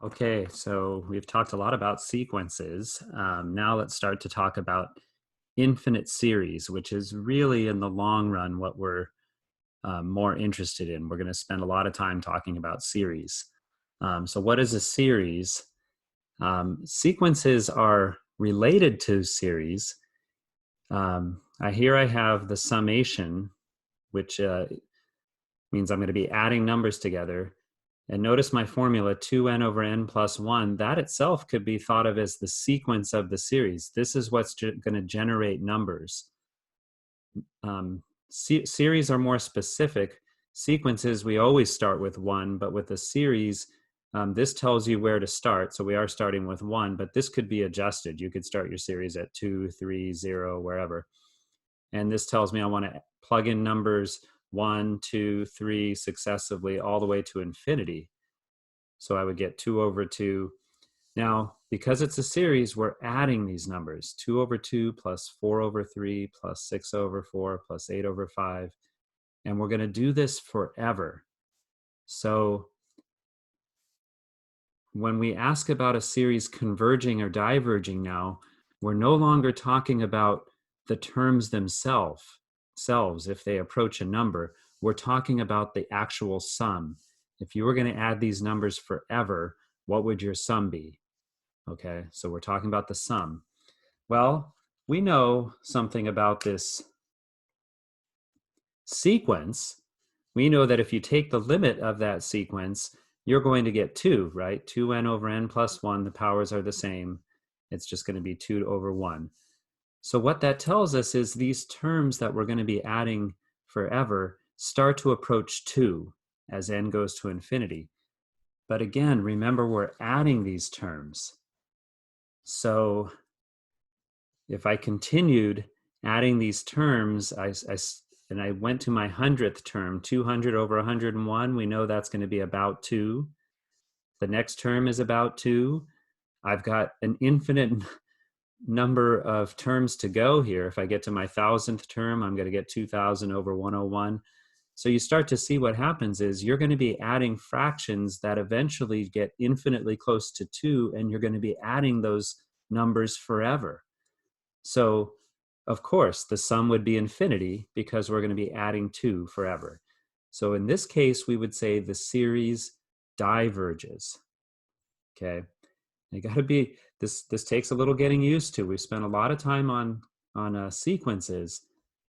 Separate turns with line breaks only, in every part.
Okay, so we've talked a lot about sequences. Now let's start to talk about infinite series, which is really in the long run what we're more interested in. We're going to spend a lot of time talking about series. So, what is a series? Sequences are related to series. Here I have the summation, which means I'm going to be adding numbers together. And notice my formula, 2n over n plus 1, that itself could be thought of as the sequence of the series. This is what's going to generate numbers. Series are more specific. Sequences, we always start with 1, but with a series, this tells you where to start. So we are starting with 1, but this could be adjusted. You could start your series at 2, 3, 0, wherever. And this tells me I want to plug in numbers 1, 2, 3 successively all the way to infinity. So I would get 2 over 2. Now, because it's a series, we're adding these numbers. 2 over 2 plus 4 over 3 plus 6 over 4 plus 8 over 5. And we're going to do this forever. So when we ask about a series converging or diverging now, we're no longer talking about the terms themselves if they approach a number. We're talking about the actual sum. If you were going to add these numbers forever, what would your sum be? Okay, so we're talking about the sum. Well, we know something about this sequence. We know that if you take the limit of that sequence, you're going to get 2, right? 2n over n plus 1, the powers are the same. It's just going to be 2 over 1. So what that tells us is these terms that we're going to be adding forever start to approach 2 as n goes to infinity. But again, remember we're adding these terms. So if I continued adding these terms, and I went to my 100th term, 200 over 101, we know that's going to be about 2. The next term is about 2. I've got an infinite number of terms to go here. If I get to my 1,000th term, I'm going to get 2,000 over 101. So you start to see what happens is you're going to be adding fractions that eventually get infinitely close to 2, and you're going to be adding those numbers forever. So, of course, the sum would be infinity because we're going to be adding 2 forever. So in this case, we would say the series diverges. Okay, you got to be this. This takes a little getting used to. We've spent a lot of time on sequences.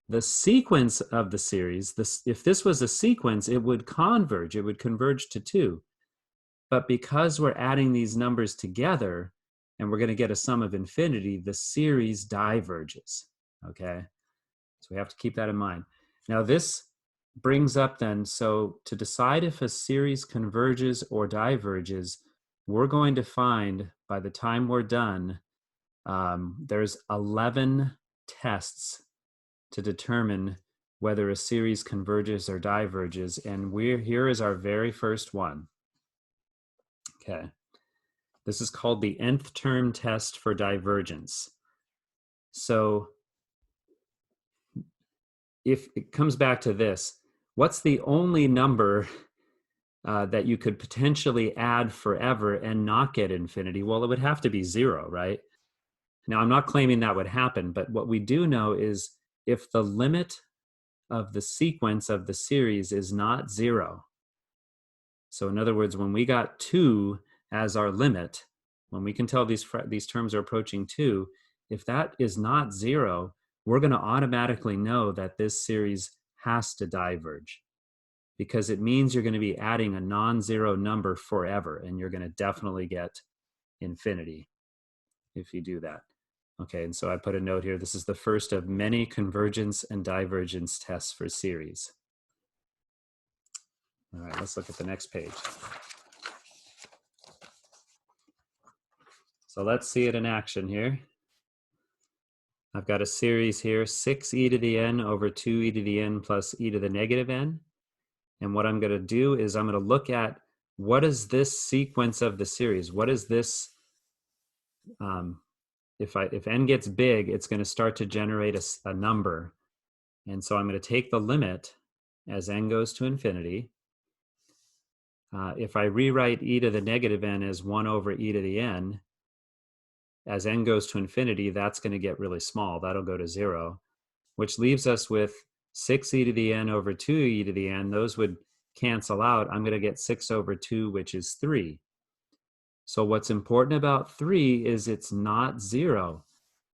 The sequence of the series. If this was a sequence, it would converge. It would converge to 2. But because we're adding these numbers together, and we're going to get a sum of infinity, the series diverges. Okay, so we have to keep that in mind. Now this brings up then, so to decide if a series converges or diverges, we're going to find by the time we're done, there's 11 tests to determine whether a series converges or diverges, and here is our very first one. Okay, this is called the nth term test for divergence. So if it comes back to this, what's the only number that you could potentially add forever and not get infinity? Well, it would have to be 0, right? Now, I'm not claiming that would happen, but what we do know is if the limit of the sequence of the series is not 0, so in other words, when we got 2 as our limit, when we can tell these terms are approaching 2, if that is not 0, we're going to automatically know that this series has to diverge, because it means you're going to be adding a non-zero number forever, and you're going to definitely get infinity if you do that. Okay, and so I put a note here. This is the first of many convergence and divergence tests for series. All right, let's look at the next page. So let's see it in action here. I've got a series here, 6e to the n over 2e to the n plus e to the negative n. And what I'm going to do is I'm going to look at what is this sequence of the series? What is this? If n gets big, it's going to start to generate a number. And so I'm going to take the limit as n goes to infinity. If I rewrite e to the negative n as 1 over e to the n, as n goes to infinity, that's going to get really small. That'll go to 0, which leaves us with 6e to the n over 2e to the n. Those would cancel out. I'm going to get 6 over 2, which is 3. So what's important about 3 is it's not 0.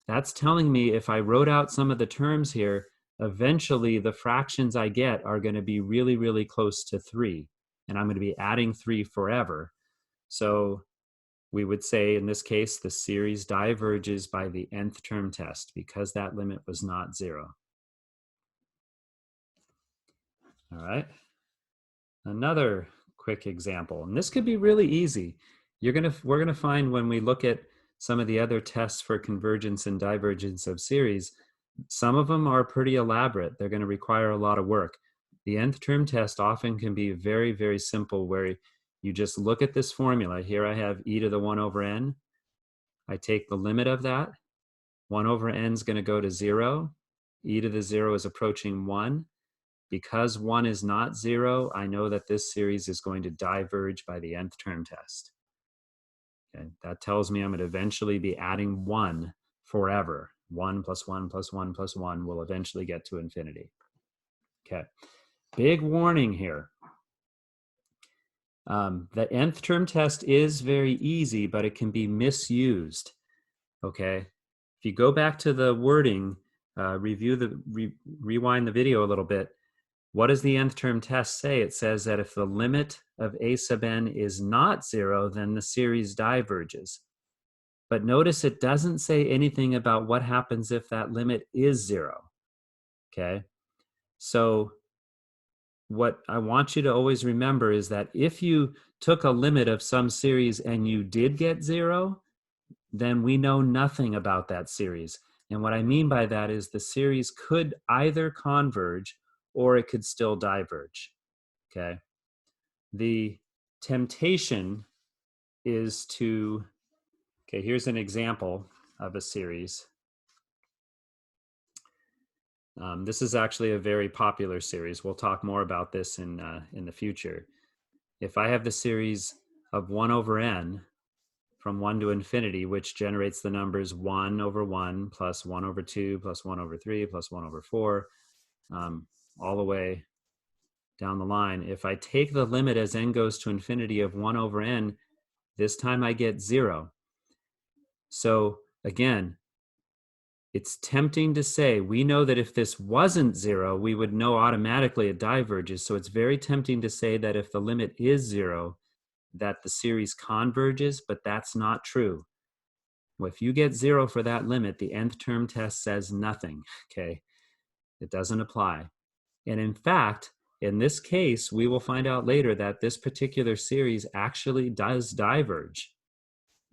That's telling me if I wrote out some of the terms here, eventually the fractions I get are going to be really, really close to 3. And I'm going to be adding 3 forever. So we would say in this case, the series diverges by the nth term test because that limit was not 0. All right. Another quick example, and this could be really easy. We're going to find when we look at some of the other tests for convergence and divergence of series, some of them are pretty elaborate. They're going to require a lot of work. The nth term test often can be very, very simple, where you just look at this formula. Here I have e to the 1 over n. I take the limit of that. 1 over n is going to go to 0. E to the 0 is approaching 1. Because 1 is not 0, I know that this series is going to diverge by the nth term test. Okay, that tells me I'm going to eventually be adding 1 forever. 1 plus 1 plus 1 plus 1 will eventually get to infinity. Okay, big warning here. The nth term test is very easy, but it can be misused. Okay, if you go back to the wording, rewind the video a little bit. What does the nth term test say? It says that if the limit of a sub n is not 0, then the series diverges. But notice it doesn't say anything about what happens if that limit is 0. Okay? So what I want you to always remember is that if you took a limit of some series and you did get 0, then we know nothing about that series. And what I mean by that is the series could either converge or it could still diverge. Okay. The temptation is to, okay, here's an example of a series. This is actually a very popular series. We'll talk more about this in the future. If I have the series of 1 over n from 1 to infinity, which generates the numbers 1 over 1 plus 1 over 2 plus 1 over 3 plus 1 over 4, all the way down the line. If I take the limit as n goes to infinity of 1 over n, this time I get 0. So again, it's tempting to say, we know that if this wasn't 0, we would know automatically it diverges. So it's very tempting to say that if the limit is 0, that the series converges, but that's not true. Well, if you get 0 for that limit, the nth term test says nothing, okay? It doesn't apply. And in fact, in this case, we will find out later that this particular series actually does diverge,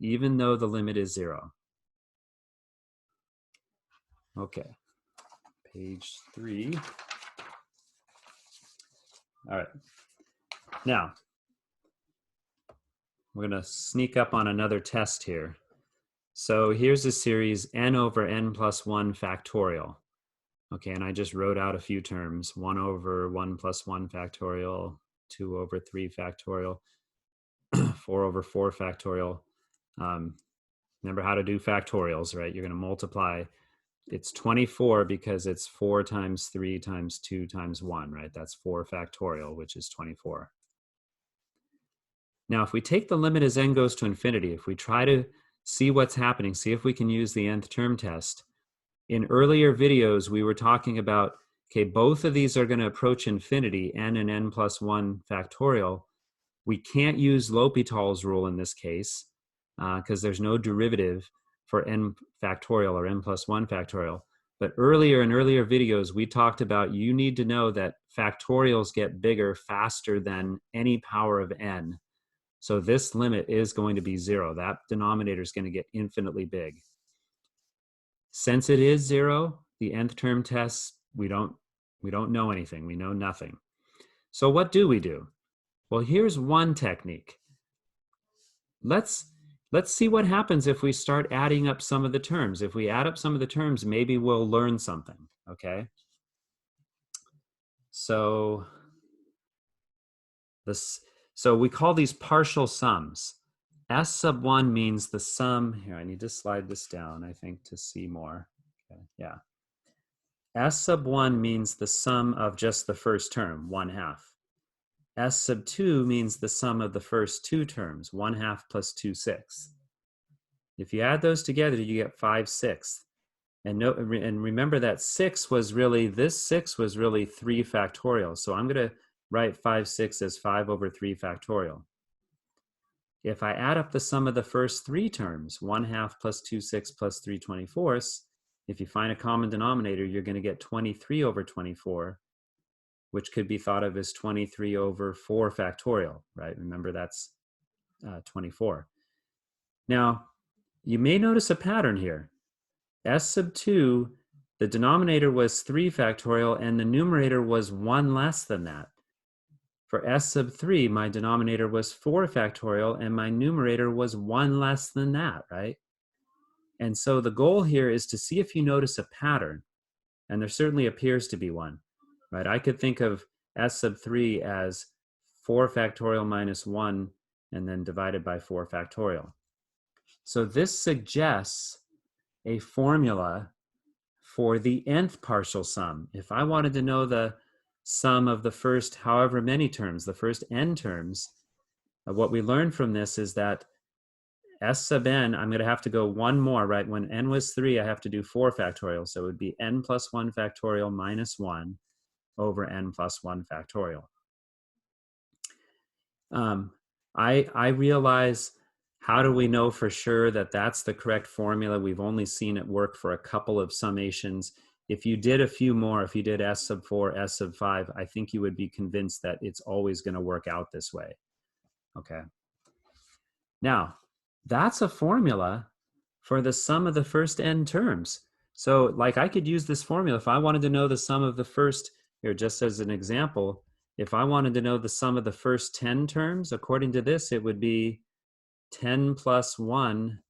even though the limit is 0. Okay, page 3. All right. Now, we're going to sneak up on another test here. So here's a series n over n plus 1 factorial. Okay, and I just wrote out a few terms. 1 over 1 plus 1 factorial, 2 over 3 factorial, 4 over 4 factorial. Remember how to do factorials, right? You're going to multiply. It's 24 because it's 4 times 3 times 2 times 1, right? That's 4 factorial, which is 24. Now, if we take the limit as n goes to infinity, if we try to see what's happening, see if we can use the nth term test. In earlier videos, we were talking about, okay, both of these are going to approach infinity, n and n plus 1 factorial. We can't use L'Hopital's rule in this case because there's no derivative for n factorial or n plus 1 factorial. But earlier in earlier videos, we talked about you need to know that factorials get bigger faster than any power of n. So this limit is going to be 0. That denominator is going to get infinitely big. Since it is 0, the nth term tests, we don't know anything. We know nothing. So what do we do? Well, here's one technique. Let's see what happens if we start adding up some of the terms. If we add up some of the terms, maybe we'll learn something, okay? So So we call these partial sums. S sub 1 means the sum. Here, I need to slide this down, I think, to see more. Okay, yeah. S sub 1 means the sum of just the first term, 1/2. S sub 2 means the sum of the first two terms, 1/2 plus 2/6. If you add those together, you get 5/6. And remember that 6 was really 3 factorial. So I'm going to write 5/6 as 5 over 3 factorial. If I add up the sum of the first three terms, 1/2 plus 2/6 plus 3/24, if you find a common denominator, you're going to get 23 over 24, which could be thought of as 23 over 4 factorial, right? Remember, that's 24. Now, you may notice a pattern here. S sub 2, the denominator was 3 factorial, and the numerator was 1 less than that. For S sub 3, my denominator was 4 factorial, and my numerator was 1 less than that, right? And so the goal here is to see if you notice a pattern, and there certainly appears to be one, right? I could think of S sub 3 as 4 factorial minus 1, and then divided by 4 factorial. So this suggests a formula for the nth partial sum. If I wanted to know the sum of the first however many terms, the first n terms, what we learned from this is that S sub n, I'm going to have to go one more, right? When n was 3, I have to do 4 factorial. So it would be n plus 1 factorial minus 1 over n plus 1 factorial. I realize, how do we know for sure that that's the correct formula? We've only seen it work for a couple of summations. If you did a few more, if you did S sub 4, S sub 5, I think you would be convinced that it's always going to work out this way. Okay. Now, that's a formula for the sum of the first n terms. So like I could use this formula if I wanted to know the sum of the first, here just as an example, if I wanted to know the sum of the first 10 terms, according to this, it would be 10 plus 1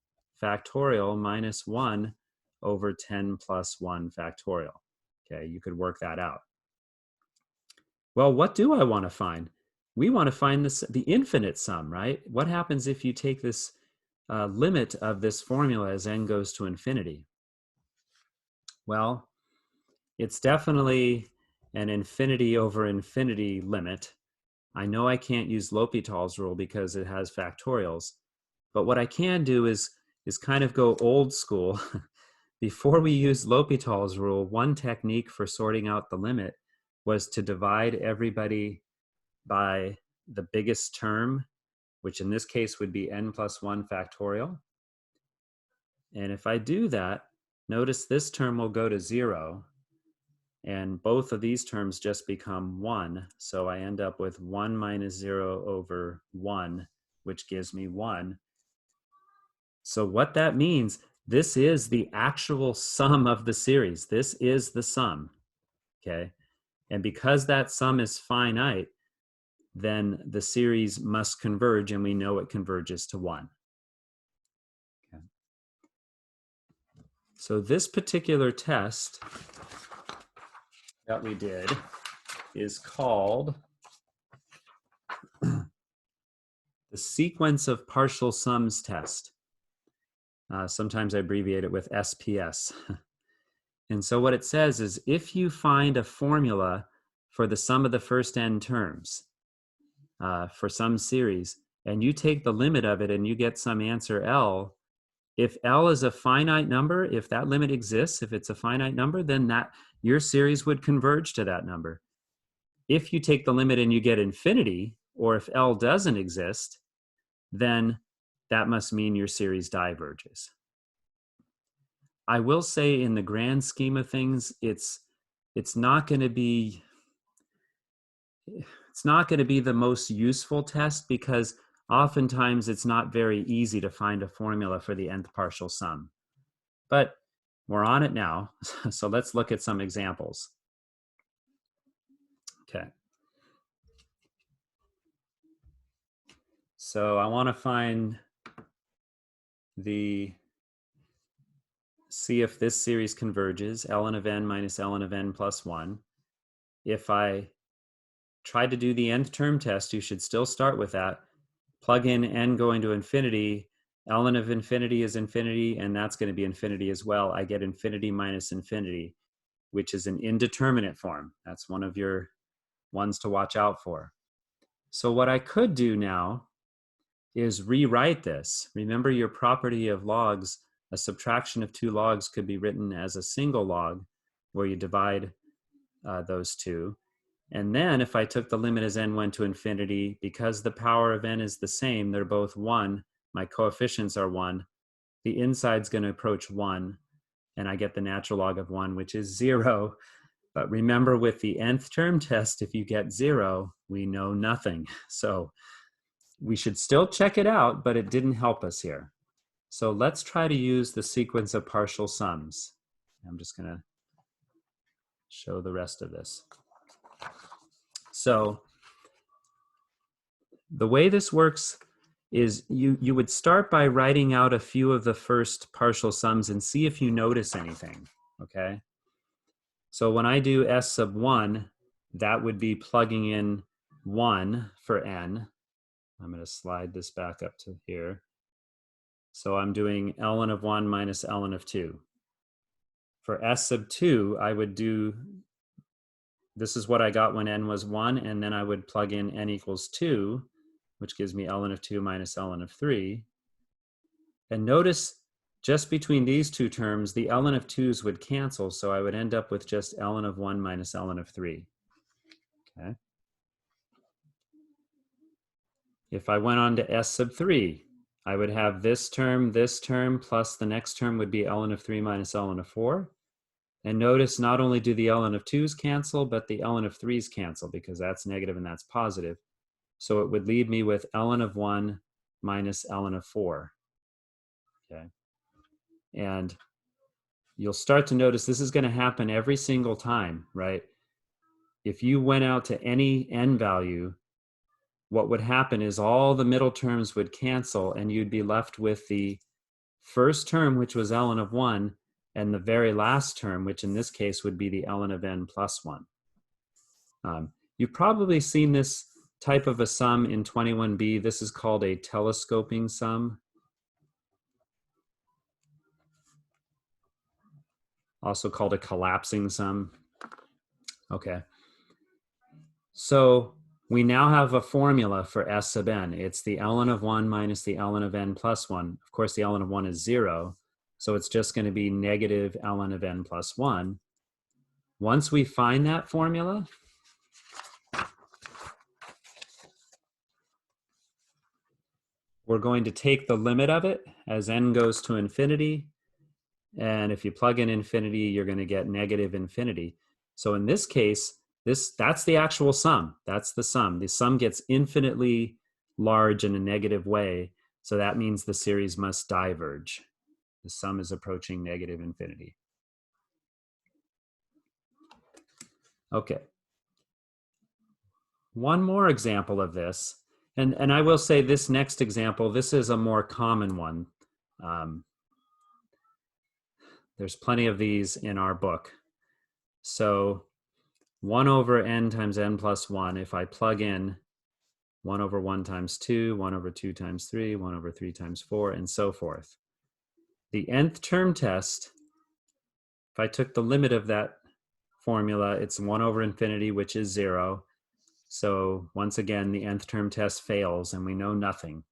factorial minus 1 over 10 plus 1 factorial. Okay, you could work that out. Well, what do I want to find? We want to find the infinite sum, right? What happens if you take this limit of this formula as n goes to infinity? Well, it's definitely an infinity over infinity limit. I know I can't use L'Hopital's rule because it has factorials, but what I can do is kind of go old school. Before we used L'Hopital's rule, one technique for sorting out the limit was to divide everybody by the biggest term, which in this case would be n plus 1 factorial. And if I do that, notice this term will go to 0, and both of these terms just become 1. So I end up with 1 minus 0 over 1, which gives me 1. So what that means, this is the actual sum of the series. This is the sum, okay? And because that sum is finite, then the series must converge, and we know it converges to 1. Okay. So this particular test that we did is called the sequence of partial sums test. Sometimes I abbreviate it with SPS. And so what it says is, if you find a formula for the sum of the first n terms for some series, and you take the limit of it and you get some answer L, if L is a finite number, if that limit exists, if it's a finite number, then your series would converge to that number. If you take the limit and you get infinity, or if L doesn't exist, then that must mean your series diverges. I will say, in the grand scheme of things, it's not going to be the most useful test, because oftentimes it's not very easy to find a formula for the nth partial sum. But we're on it now, so let's look at some examples. Okay. So I want to see if this series converges, ln of n minus ln of n plus 1. If I try to do the nth term test, you should still start with that. Plug in n going to infinity. Ln of infinity is infinity, and that's going to be infinity as well. I get infinity minus infinity, which is an indeterminate form. That's one of your ones to watch out for. So what I could do now is rewrite this. Remember your property of logs, a subtraction of two logs could be written as a single log where you divide those two. And then if I took the limit as n went to infinity, because the power of n is the same, they're both 1, my coefficients are 1, the inside's going to approach 1, and I get the natural log of 1, which is 0. But remember, with the nth term test, if you get 0, we know nothing. So we should still check it out, but it didn't help us here. So let's try to use the sequence of partial sums. I'm just going to show the rest of this. So the way this works is you would start by writing out a few of the first partial sums and see if you notice anything, okay? So when I do s sub 1, that would be plugging in 1 for n. I'm going to slide this back up to here. So I'm doing ln of 1 minus ln of 2. For s sub 2, I would do, this is what I got when n was 1, and then I would plug in n equals 2, which gives me ln of 2 minus ln of 3. And notice just between these two terms, the ln of 2's would cancel, so I would end up with just ln of 1 minus ln of 3. Okay. If I went on to s sub 3, I would have this term, plus the next term would be ln of 3 minus ln of 4. And notice not only do the ln of 2's cancel, but the ln of 3's cancel, because that's negative and that's positive. So it would leave me with ln of 1 minus ln of 4. Okay. And you'll start to notice this is going to happen every single time, right? If you went out to any n value, what would happen is all the middle terms would cancel and you'd be left with the first term, which was ln of 1, and the very last term, which in this case would be the ln of n plus 1. You've probably seen this type of a sum in 21b. This is called a telescoping sum. Also called a collapsing sum. Okay. So we now have a formula for s sub n. It's the ln of 1 minus the ln of n plus 1. Of course, the ln of 1 is 0, so it's just going to be negative ln of n plus 1. Once we find that formula, we're going to take the limit of it as n goes to infinity. And if you plug in infinity, you're going to get negative infinity. So in this case, that's the actual sum. That's the sum. The sum gets infinitely large in a negative way. So that means the series must diverge. The sum is approaching negative infinity. Okay. One more example of this. And I will say this next example, this is a more common one. There's plenty of these in our book. So 1 over n times n plus 1, if I plug in 1 over 1 times 2, 1 over 2 times 3, 1 over 3 times 4, and so forth. The nth term test, if I took the limit of that formula, it's 1 over infinity, which is 0. So once again, the nth term test fails and we know nothing.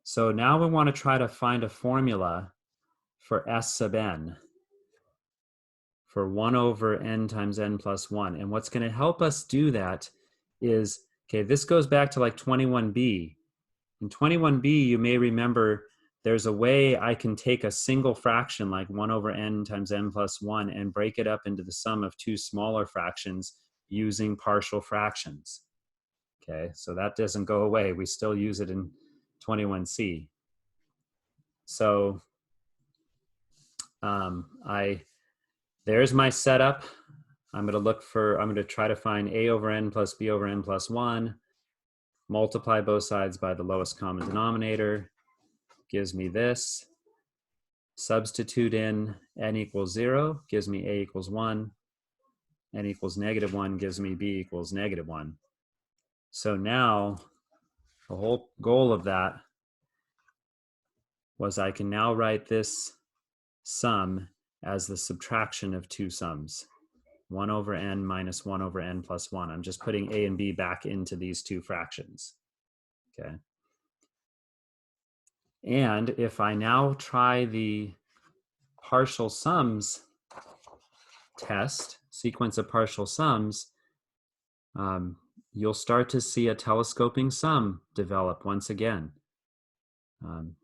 So now we want to try to find a formula for s sub n, for 1 over n times n plus 1. And what's going to help us do that is, okay, this goes back to like 21b. In 21b, you may remember there's a way I can take a single fraction like 1 over n times n plus 1 and break it up into the sum of two smaller fractions using partial fractions. Okay, so that doesn't go away. We still use it in 21c. So there's my setup. I'm going to try to find a over n plus b over n plus 1, multiply both sides by the lowest common denominator, gives me this. Substitute in n equals 0, gives me a equals 1. n equals -1 gives me b equals -1. So now the whole goal of that was I can now write this sum as the subtraction of two sums, 1 over n minus 1 over n plus 1. I'm just putting a and b back into these two fractions, okay? And if I now try the partial sums test, sequence of partial sums, you'll start to see a telescoping sum develop once again.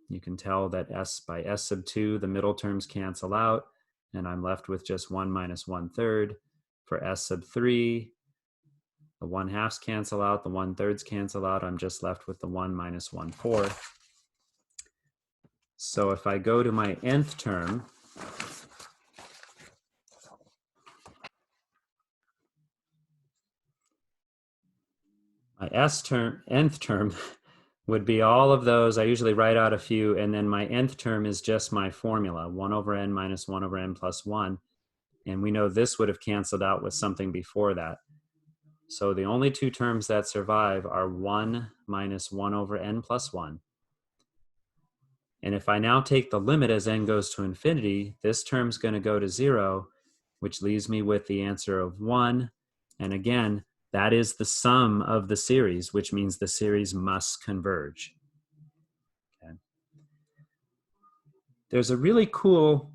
You can tell that by s sub 2, the middle terms cancel out, and I'm left with just 1 minus 1/3. For s sub 3, the 1/2s cancel out, the 1/3s cancel out. I'm just left with the 1 minus 1/4. So if I go to my nth term, my nth term would be all of those. I usually write out a few, and then my nth term is just my formula, 1 over n minus 1 over n plus 1. And we know this would have canceled out with something before that. So the only two terms that survive are 1 minus 1 over n plus 1. And if I now take the limit as n goes to infinity, this term's going to go to 0, which leaves me with the answer of 1. And again, that is the sum of the series, which means the series must converge. Okay. There's a really cool,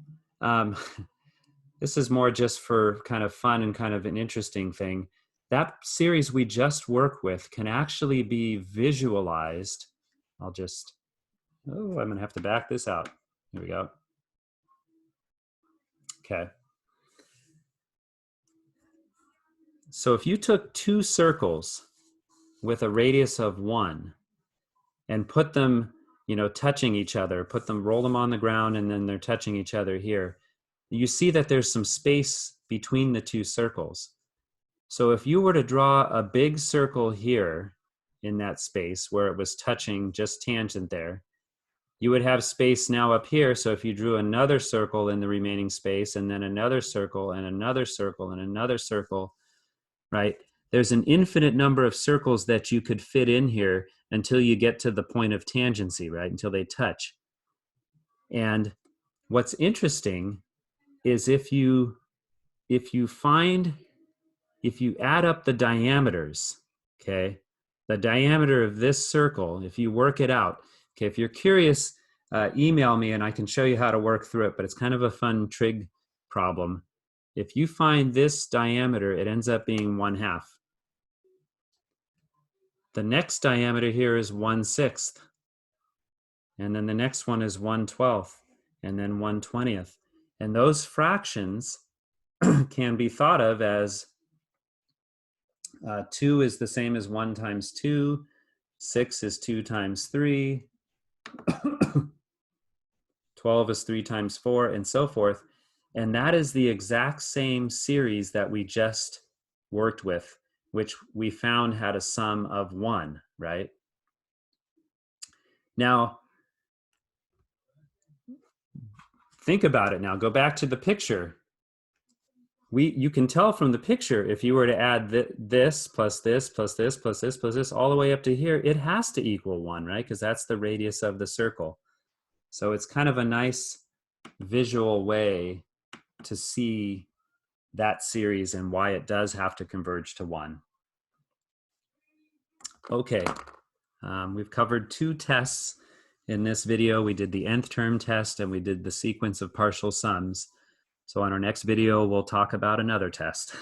this is more just for kind of fun and kind of an interesting thing. That series we just worked with can actually be visualized. I'm going to have to back this out. Here we go. Okay. So if you took two circles with a radius of 1 and put them, touching each other, roll them on the ground, and then they're touching each other here, you see that there's some space between the two circles. So if you were to draw a big circle here in that space where it was touching just tangent there, you would have space now up here. So if you drew another circle in the remaining space, and then another circle and another circle and another circle, right? There's an infinite number of circles that you could fit in here until you get to the point of tangency, right? Until they touch. And what's interesting is if you add up the diameters, okay, the diameter of this circle, if you work it out, okay, if you're curious, email me and I can show you how to work through it, but it's kind of a fun trig problem. If you find this diameter, it ends up being 1/2. The next diameter here is 1/6. And then the next one is 1/12, and then 1/20. And those fractions can be thought of as 2 is the same as 1 times 2, 6 is 2 times 3, 12 is 3 times 4, and so forth. And that is the exact same series that we just worked with, which we found had a sum of 1, right? Now, think about it now. Go back to the picture. You can tell from the picture, if you were to add this plus this plus this plus this plus this all the way up to here, it has to equal 1, right? Because that's the radius of the circle. So it's kind of a nice visual way to see that series and why it does have to converge to 1. Okay, we've covered 2 tests in this video. We did the nth term test and we did the sequence of partial sums. So on our next video, we'll talk about another test.